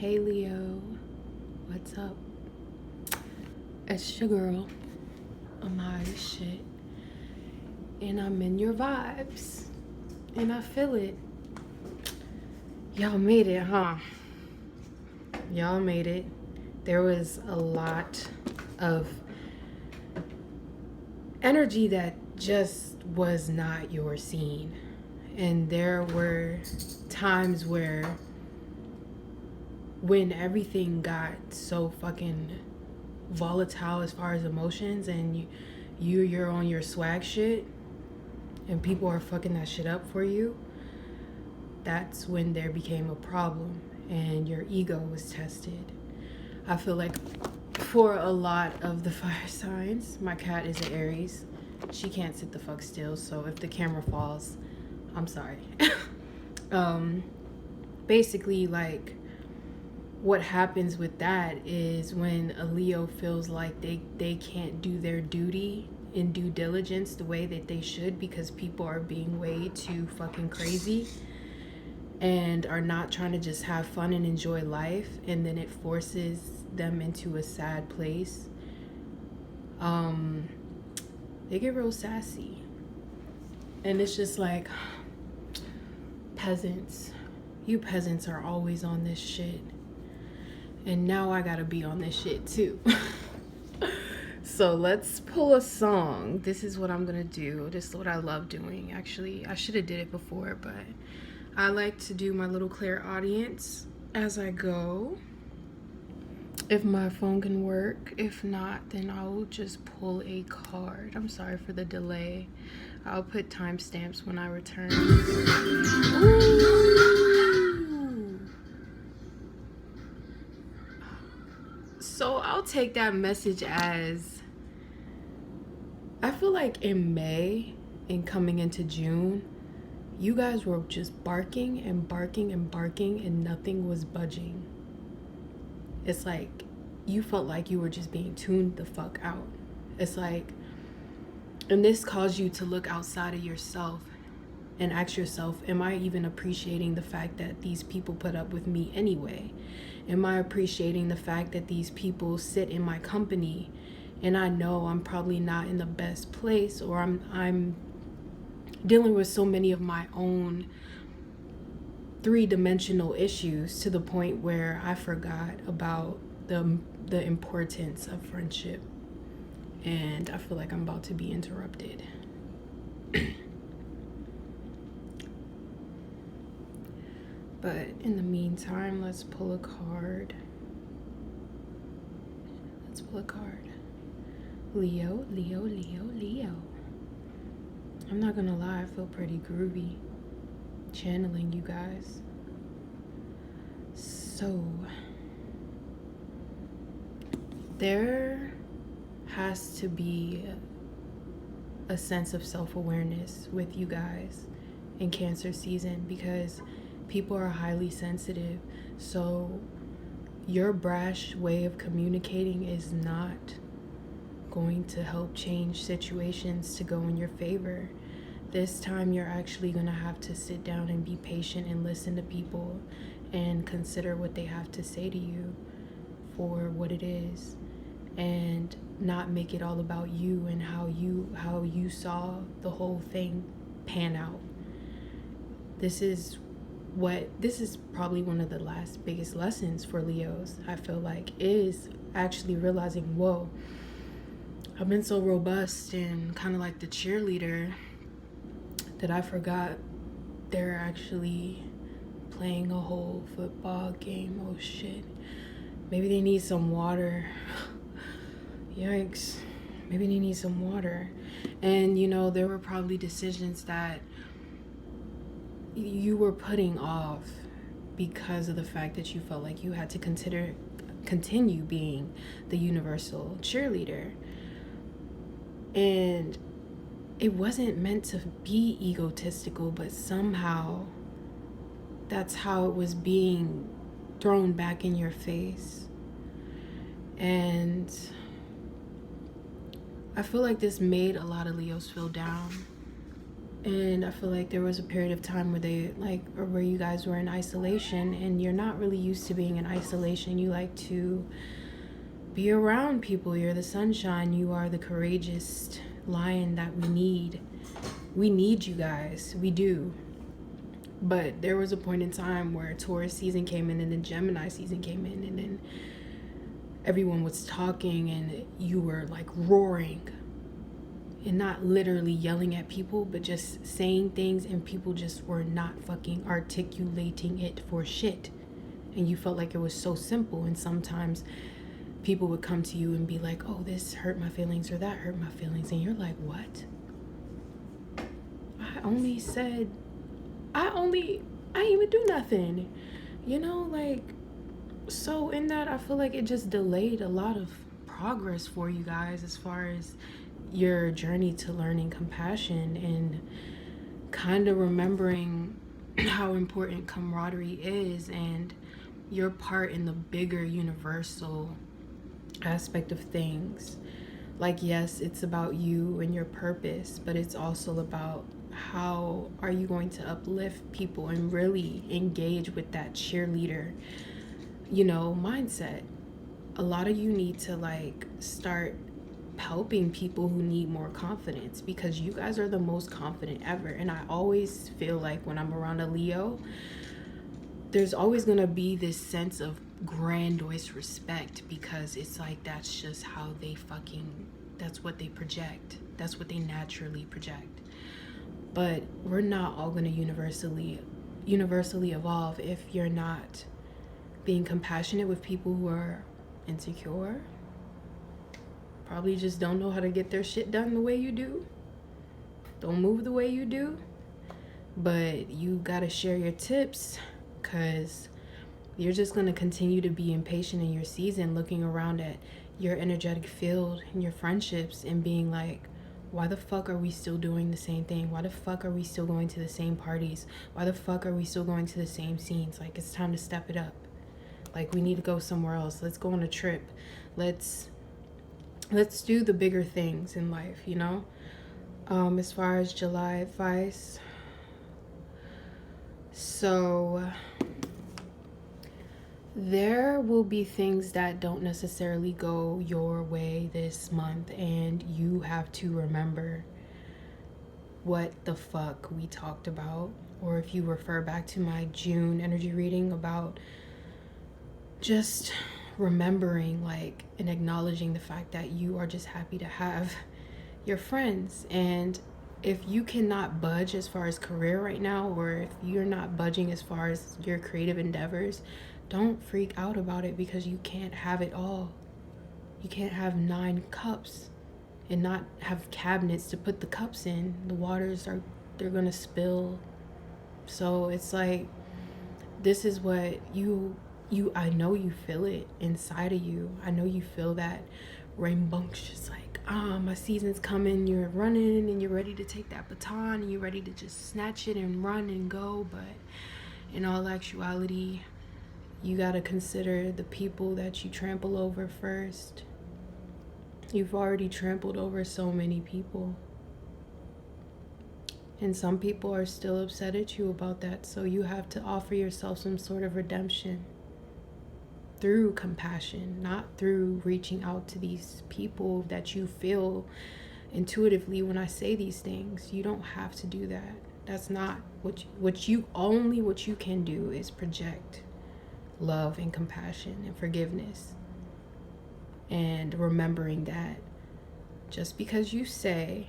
Hey Leo, what's up? It's your girl. I'm high as shit. And I'm in your vibes. And I feel it. Y'all made it, huh? Y'all made it. There was a lot of energy that just was not your scene. And there were times where when everything got so fucking volatile as far as emotions and you're on your swag shit and people are fucking that shit up for you, that's when there became a problem and your ego was tested. I feel like for a lot of the fire signs, my cat is an Aries. She can't sit the fuck still, so if the camera falls, I'm sorry. Basically, like, what happens with that is when a Leo feels like they can't do their duty in due diligence the way that they should because people are being way too fucking crazy and are not trying to just have fun and enjoy life, and then it forces them into a sad place. They get real sassy. And it's just like, peasants, you peasants are always on this shit. And now I gotta be on this shit too. So let's pull a song. This is what I'm gonna do. This is what I love doing. Actually, I should have did it before, but I like to do my little clairaudience as I go. If my phone can work. If not, then I'll just pull a card. I'm sorry for the delay. I'll put timestamps when I return. Ooh. So I'll take that message as, I feel like in May and coming into June, you guys were just barking and barking and barking and nothing was budging. It's like you felt like you were just being tuned the fuck out. It's like, and this caused you to look outside of yourself and ask yourself, am I even appreciating the fact that these people put up with me anyway? Am I appreciating the fact that these people sit in my company and I know I'm probably not in the best place, or I'm dealing with so many of my own three-dimensional issues to the point where I forgot about the importance of friendship. And I feel like I'm about to be interrupted. But in the meantime, let's pull a card. Let's pull a card. Leo, Leo, Leo, Leo. I'm not gonna lie, I feel pretty groovy channeling you guys. So, there has to be a sense of self-awareness with you guys in Cancer season because people are highly sensitive. So your brash way of communicating is not going to help change situations to go in your favor. This time you're actually going to have to sit down and be patient and listen to people and consider what they have to say to you for what it is, and not make it all about you and how you saw the whole thing pan out. This is probably one of the last biggest lessons for Leos, I feel like, is actually realizing, whoa, I've been so robust and kind of like the cheerleader that I forgot they're actually playing a whole football game. Oh shit. Maybe they need some water. Yikes. Maybe they need some water. And you know, there were probably decisions that you were putting off because of the fact that you felt like you had to continue being the universal cheerleader. And it wasn't meant to be egotistical, but somehow that's how it was being thrown back in your face. And I feel like this made a lot of Leos feel down And I feel like there was a period of time where or where you guys were in isolation, and you're not really used to being in isolation. You like to be around people. You're the sunshine. You are the courageous lion that we need. We need you guys. We do. But there was a point in time where Taurus season came in, and then Gemini season came in, and then everyone was talking and you were like roaring and not literally yelling at people, but just saying things, and people just were not fucking articulating it for shit. And you felt like it was so simple. And sometimes people would come to you and be like, oh, this hurt my feelings or that hurt my feelings. And you're like, what? I didn't even do nothing. You know, like, so in that, I feel like it just delayed a lot of progress for you guys as far as your journey to learning compassion and kind of remembering how important camaraderie is and your part in the bigger universal aspect of things. Like, yes, it's about you and your purpose, but it's also about how are you going to uplift people and really engage with that cheerleader, mindset. A lot of you need to like start helping people who need more confidence, because you guys are the most confident ever. And I always feel like when I'm around a Leo, there's always gonna be this sense of grandiose respect, because it's like that's just how that's what they project. That's what they naturally project. But we're not all gonna universally evolve if you're not being compassionate with people who are insecure, probably just don't know how to get their shit done the way you do, don't move the way you do. But you gotta share your tips, because you're just gonna continue to be impatient in your season, looking around at your energetic field and your friendships and being like, why the fuck are we still doing the same thing? Why the fuck are we still going to the same parties? Why the fuck are we still going to the same scenes? Like, it's time to step it up. Like, we need to go somewhere else. Let's go on a trip. Let's do the bigger things in life, As far as July advice, so there will be things that don't necessarily go your way this month, and you have to remember what the fuck we talked about. Or if you refer back to my June energy reading about just remembering like and acknowledging the fact that you are just happy to have your friends. And if you cannot budge as far as career right now, or if you're not budging as far as your creative endeavors, don't freak out about it, because you can't have it all. You can't have 9 cups and not have cabinets to put the cups in. The they're gonna spill. So it's like, this is what I know you feel it inside of you. I know you feel that rambunctious, like, my season's coming. You're running and you're ready to take that baton and you're ready to just snatch it and run and go. But in all actuality, you got to consider the people that you trample over first. You've already trampled over so many people. And some people are still upset at you about that. So you have to offer yourself some sort of redemption through compassion, not through reaching out to these people that you feel intuitively when I say these things. You don't have to do that. That's not what you can do is project love and compassion and forgiveness. And remembering that just because you say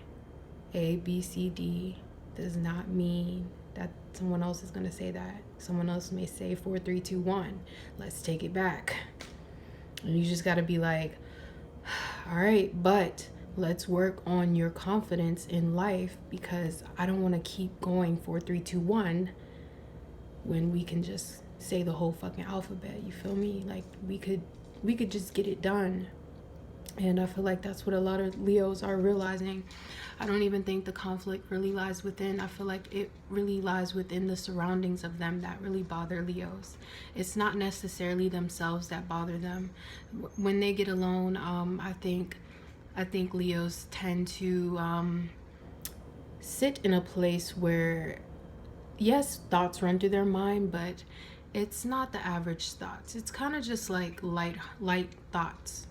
A, B, C, D does not mean that someone else is going to say that. Someone else may say 4, 3, 2, 1. Let's take it back. And you just got to be like, all right, but let's work on your confidence in life, because I don't want to keep going 4, 3, 2, 1 when we can just say the whole fucking alphabet. You feel me? Like, we could just get it done. And I feel like that's what a lot of Leos are realizing. I don't even think the conflict really lies within. I feel like it really lies within the surroundings of them that really bother Leos. It's not necessarily themselves that bother them. When they get alone, I think Leos tend to sit in a place where, yes, thoughts run through their mind, but it's not the average thoughts. It's kind of just like light thoughts.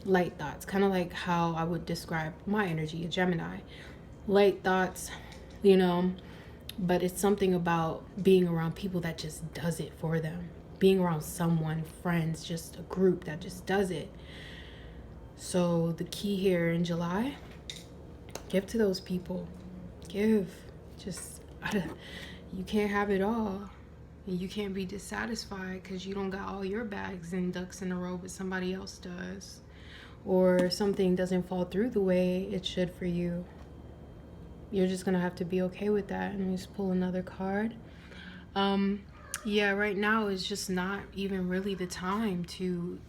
Light thoughts, kind of like how I would describe my energy, a Gemini. Light thoughts, you know, but it's something about being around people that just does it for them. Being around someone, friends, just a group that just does it. So the key here in July, give to those people. Give. Just, you can't have it all. And you can't be dissatisfied because you don't got all your bags and ducks in a row, but somebody else does. Or something doesn't fall through the way it should for you. You're just going to have to be okay with that. And just pull another card. Yeah, right now is just not even really the time to...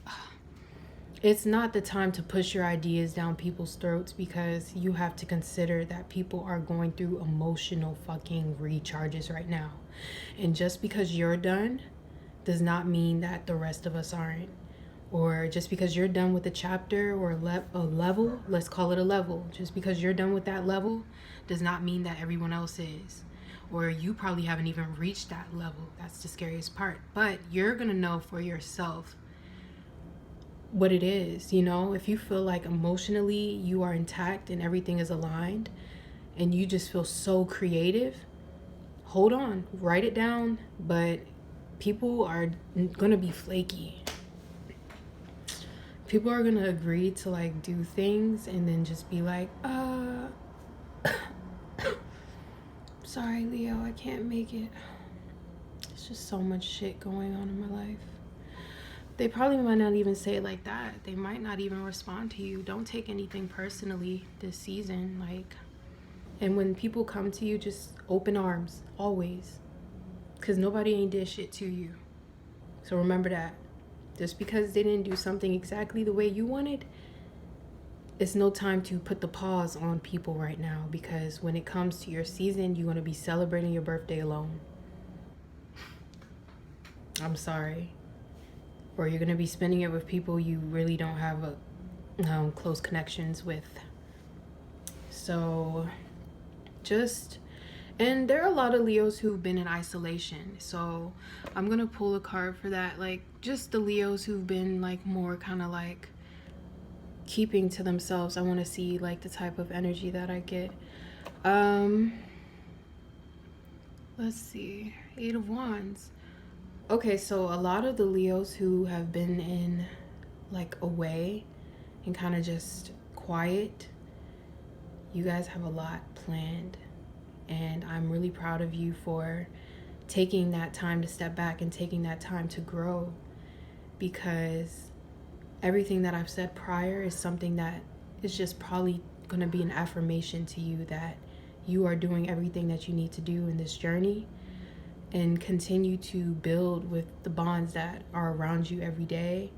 It's not the time to push your ideas down people's throats, because you have to consider that people are going through emotional fucking recharges right now. And just because you're done does not mean that the rest of us aren't. Or just because you're done with a chapter or a level, let's call it a level. Just because you're done with that level does not mean that everyone else is. Or you probably haven't even reached that level. That's the scariest part. But you're going to know for yourself what it is, you know. If you feel like emotionally you are intact and everything is aligned and you just feel so creative, hold on, write it down. But people are gonna be flaky. People are gonna agree to like do things and then just be like, sorry Leo, I can't make it. It's just so much shit going on in my life. They probably might not even say it like that. They might not even respond to you. Don't take anything personally this season. Like, and when people come to you, just open arms, always. Because nobody ain't did shit to you. So remember that. Just because they didn't do something exactly the way you wanted, it's no time to put the pause on people right now. Because when it comes to your season, you're going to be celebrating your birthday alone. I'm sorry. Or you're going to be spending it with people you really don't have a close connections with. So just, and there are a lot of Leos who've been in isolation. So I'm going to pull a card for that. Like just the Leos who've been like more kind of like keeping to themselves. I want to see like the type of energy that I get. Let's see. 8 of Wands. Okay, so a lot of the Leos who have been in like away and kind of just quiet, you guys have a lot planned, and I'm really proud of you for taking that time to step back and taking that time to grow, because everything that I've said prior is something that is just probably going to be an affirmation to you that you are doing everything that you need to do in this journey, and continue to build with the bonds that are around you every day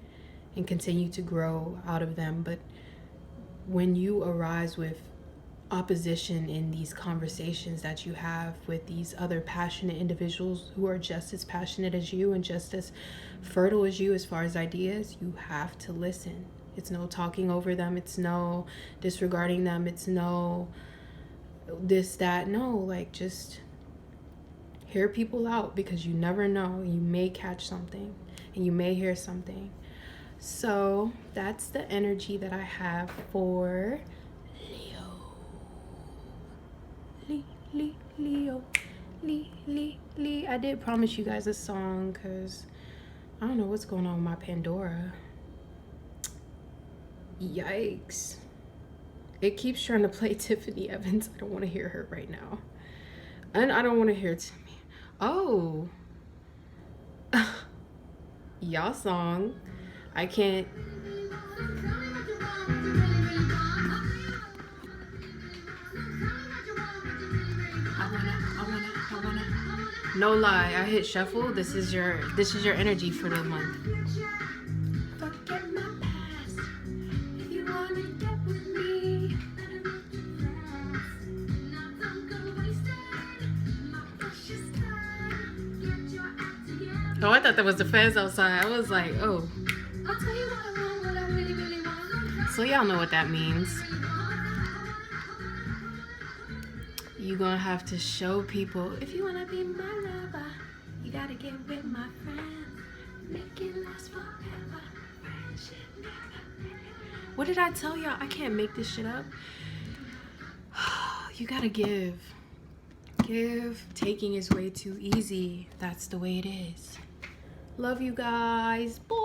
and continue to grow out of them. But when you arise with opposition in these conversations that you have with these other passionate individuals who are just as passionate as you and just as fertile as you as far as ideas, you have to listen. It's no talking over them. It's no disregarding them. It's no this, that. No, like just hear people out, because you never know. You may catch something and you may hear something. So that's the energy that I have for Leo. Leo. I did promise you guys a song because I don't know what's going on with my Pandora. Yikes. It keeps trying to play Tiffany Evans. I don't want to hear her right now. And I don't want to hear Timmy. Oh. Y'all song. I can't. I wanna. No lie, I hit shuffle. This is your energy for the month. Forget my past. If you wanna get with me, oh, I thought that was the feds outside. I was like, oh. I'll tell you what I want, what I really, really want. So y'all know what that means. You gonna have to show people, if you wanna be my lover, you gotta get with my friends. Make it last forever. Friendship never. What did I tell y'all? I can't make this shit up. You gotta give. Give. Taking is way too easy. That's the way it is. Love you guys. Bye.